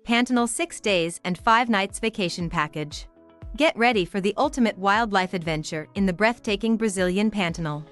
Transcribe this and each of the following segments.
Pantanal 6 days and 5 nights vacation package. Get ready for the ultimate wildlife adventure in the breathtaking Brazilian Pantanal.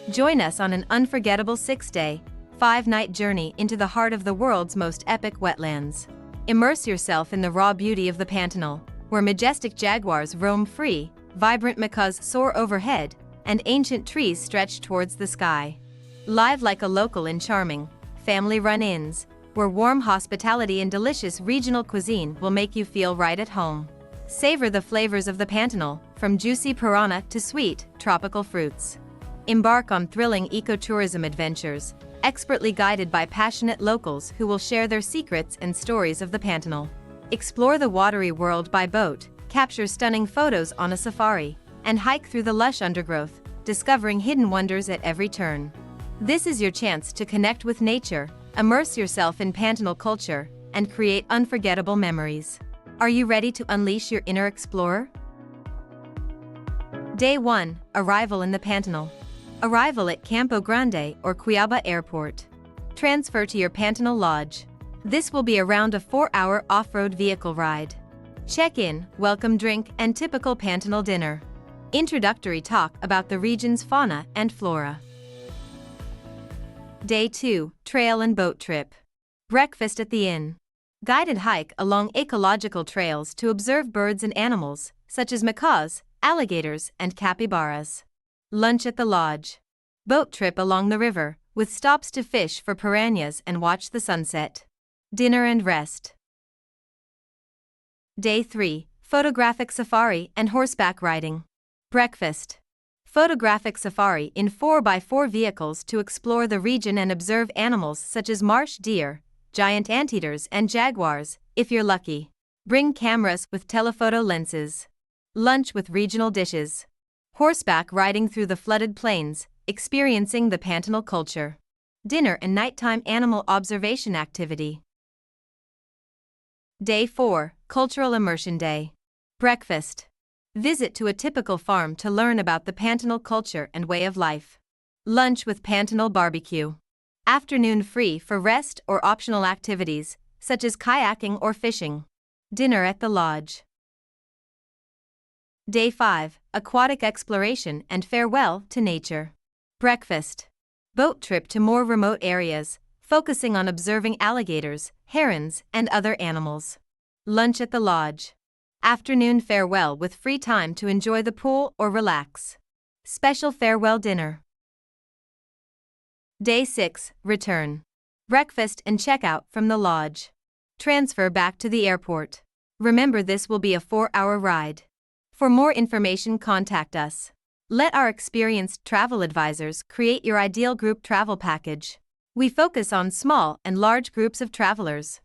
Join us on an unforgettable 6-day, 5-night journey into the heart of the world's most epic wetlands. Immerse yourself in the raw beauty of the Pantanal, where majestic jaguars roam free, vibrant macaws soar overhead, and ancient trees stretch towards the sky. Live like a local in charming, family-run inns, where warm hospitality and delicious regional cuisine will make you feel right at home. Savor the flavors of the Pantanal, from juicy piranha to sweet, tropical fruits. Embark on thrilling ecotourism adventures, expertly guided by passionate locals who will share their secrets and stories of the Pantanal. Explore the watery world by boat, capture stunning photos on a safari, and hike through the lush undergrowth, discovering hidden wonders at every turn. This is your chance to connect with nature, immerse yourself in Pantanal culture, and create unforgettable memories. Are you ready to unleash your inner explorer? Day 1. Arrival in the Pantanal. Arrival at Campo Grande or Cuiabá Airport. Transfer to your Pantanal Lodge. This will be around a 4-hour off-road vehicle ride. Check-in, welcome drink, and typical Pantanal dinner. Introductory talk about the region's fauna and flora. Day 2. Trail and boat trip. Breakfast at the inn. Guided hike along ecological trails to observe birds and animals, such as macaws, alligators, and capybaras. Lunch at the lodge. Boat trip along the river, with stops to fish for piranhas and watch the sunset. Dinner and rest. Day 3. Photographic safari and horseback riding. Breakfast. Photographic safari in 4x4 vehicles to explore the region and observe animals such as marsh deer, giant anteaters, and jaguars, if you're lucky. Bring cameras with telephoto lenses. Lunch with regional dishes. Horseback riding through the flooded plains, experiencing the Pantanal culture. Dinner and nighttime animal observation activity. Day 4. Cultural Immersion Day. Breakfast. Visit to a typical farm to learn about the Pantanal culture and way of life. Lunch with Pantanal barbecue. Afternoon free for rest or optional activities, such as kayaking or fishing. Dinner at the lodge. Day 5. Aquatic exploration and farewell to nature. Breakfast. Boat trip to more remote areas, focusing on observing alligators, herons, and other animals. Lunch at the lodge. Afternoon farewell with free time to enjoy the pool or relax. Special farewell dinner. Day 6. Return. Breakfast and checkout from the lodge. Transfer back to the airport. Remember, this will be a 4-hour ride. For more information, contact us. Let our experienced travel advisors create your ideal group travel package. We focus on small and large groups of travelers.